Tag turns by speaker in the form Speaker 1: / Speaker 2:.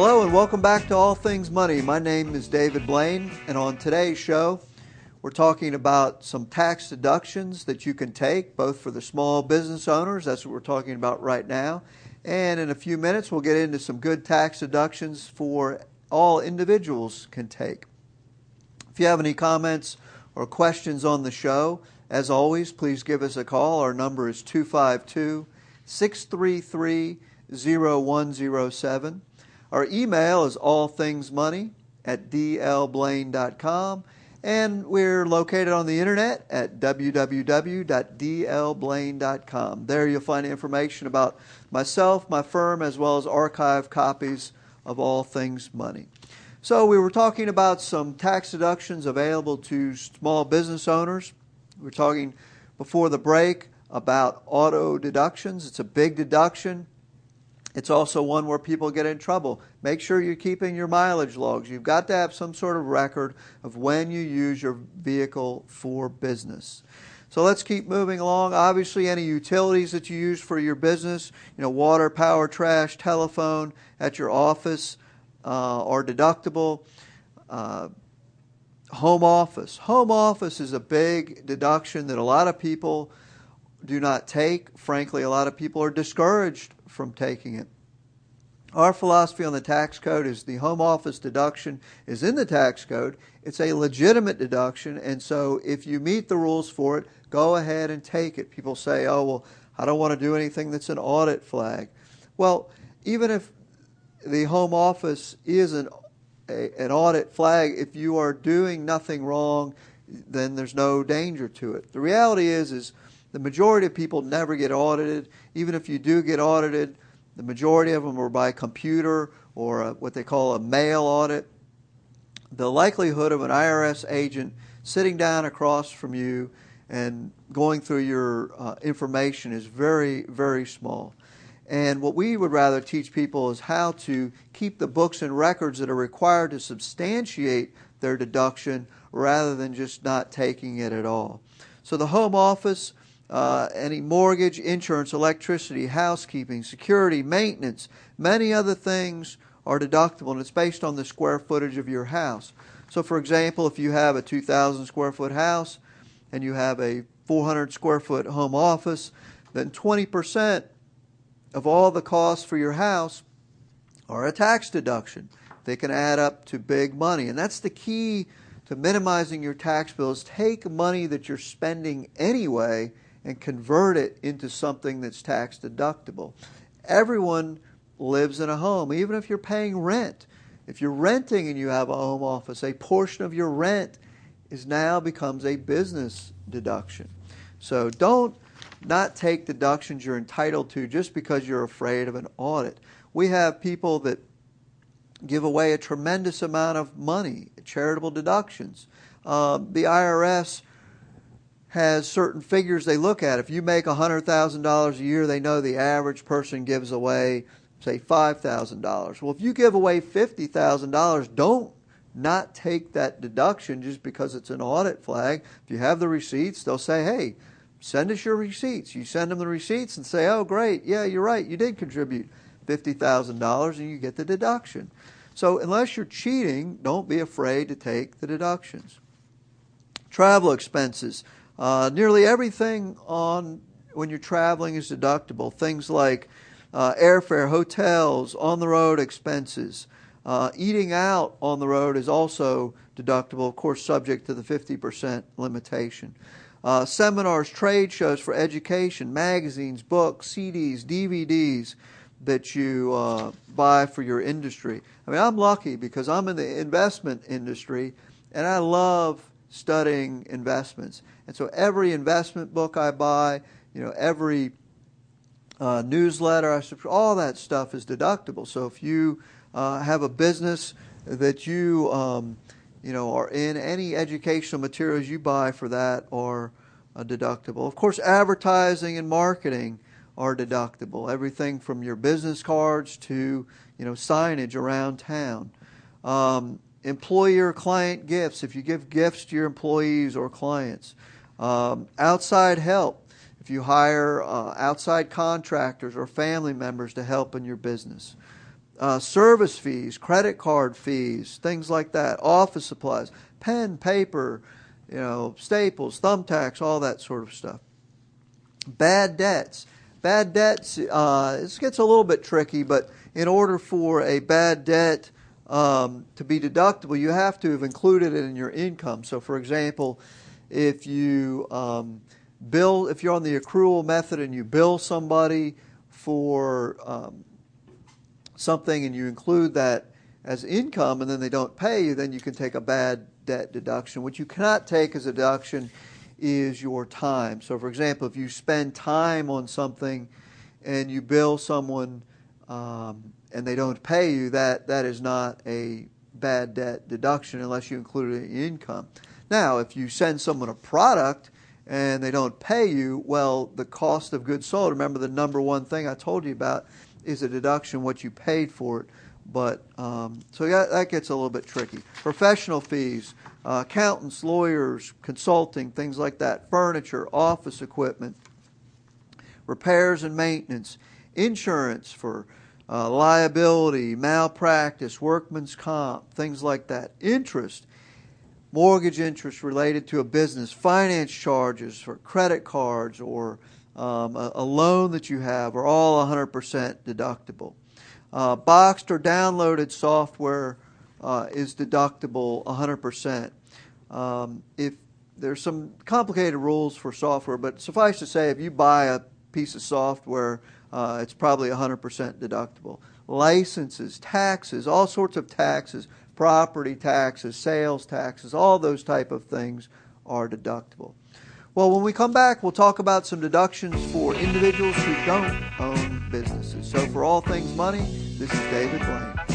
Speaker 1: Hello and welcome back to All Things Money. My name is David Blain, and on today's show we're talking about some tax deductions that you can take both for the small business owners, that's what we're talking about right now, and in a few minutes we'll get into some good tax deductions for all individuals can take. If you have any comments or questions on the show, as always, please give us a call. Our number is 252-633-0107. Our email is allthingsmoney@dlblain.com, and we're located on the internet at www.dlblain.com. There you'll find information about myself, my firm, as well as archived copies of All Things Money. So we were talking about some tax deductions available to small business owners. We were talking before the break about auto deductions. It's a big deduction. It's also one where people get in trouble. Make sure you're keeping your mileage logs. You've got to have some sort of record of when you use your vehicle for business. So let's keep moving along. Obviously, any utilities that you use for your business, water, power, trash, telephone at your office are deductible. Home office. Home office is a big deduction that a lot of people do not take. Frankly, a lot of people are discouraged from taking it. Our philosophy on the tax code is the home office deduction is in the tax code. It's a legitimate deduction, and so if you meet the rules for it, go ahead and take it. People say, oh, well, I don't want to do anything that's an audit flag. Well, even if the home office is an audit flag, if you are doing nothing wrong, then there's no danger to it. The reality is the majority of people never get audited. Even if you do get audited, the majority of them are by computer or what they call a mail audit. The likelihood of an IRS agent sitting down across from you and going through your information is very, very small. And what we would rather teach people is how to keep the books and records that are required to substantiate their deduction rather than just not taking it at all. So the home office, any mortgage, insurance, electricity, housekeeping, security, maintenance, many other things are deductible, and it's based on the square footage of your house. So for example, if you have a 2,000 square foot house and you have a 400 square foot home office, then 20% of all the costs for your house are a tax deduction. They can add up to big money, and that's the key to minimizing your tax bills. Take money that you're spending anyway and convert it into something that's tax deductible. Everyone lives in a home, even if you're paying rent. If you're renting and you have a home office, a portion of your rent now becomes a business deduction. So don't not take deductions you're entitled to just because you're afraid of an audit. We have people that give away a tremendous amount of money, charitable deductions. The IRS has certain figures they look at. If you make $100,000 a year, they know the average person gives away, say, $5,000. Well, if you give away $50,000, don't not take that deduction just because it's an audit flag. If you have the receipts, they'll say, hey, send us your receipts. You send them the receipts and say, oh, great, yeah, you're right, you did contribute $50,000 and you get the deduction. So unless you're cheating, don't be afraid to take the deductions. Travel expenses. Nearly everything when you're traveling is deductible. Things like airfare, hotels, on-the-road expenses. Eating out on the road is also deductible, of course, subject to the 50% limitation. Seminars, trade shows for education, magazines, books, CDs, DVDs that you buy for your industry. I mean, I'm lucky because I'm in the investment industry and I love studying investments. And so every investment book I buy, every newsletter, all that stuff is deductible. So if you have a business that you are in, any educational materials you buy for that are deductible. Of course, advertising and marketing are deductible. Everything from your business cards to signage around town. Employee or client gifts, if you give gifts to your employees or clients. Outside help, if you hire outside contractors or family members to help in your business. service fees, credit card fees, things like that, office supplies, pen, paper, staples, thumbtacks, all that sort of stuff. Bad debts. Bad debts, this gets a little bit tricky, but in order for a bad debt to be deductible, you have to have included it in your income. So, for example, if you're on the accrual method and you bill somebody for something and you include that as income and then they don't pay you, then you can take a bad debt deduction. What you cannot take as a deduction is your time. So, for example, if you spend time on something and you bill someone and they don't pay you, that is not a bad debt deduction unless you include it in income. Now, if you send someone a product and they don't pay you, well, the cost of goods sold, remember the number one thing I told you about is a deduction, what you paid for it. But so that gets a little bit tricky. Professional fees, accountants, lawyers, consulting, things like that, furniture, office equipment, repairs and maintenance, insurance for liability, malpractice, workman's comp, things like that, interest, mortgage interest related to a business, finance charges for credit cards or a loan that you have are all 100% deductible. Boxed or downloaded software is deductible 100%. If there's some complicated rules for software, but suffice to say, if you buy a piece of software, it's probably 100% deductible. Licenses, taxes, all sorts of taxes, property taxes, sales taxes, all those type of things are deductible. Well, when we come back, we'll talk about some deductions for individuals who don't own businesses. So for All Things Money, this is David Blain.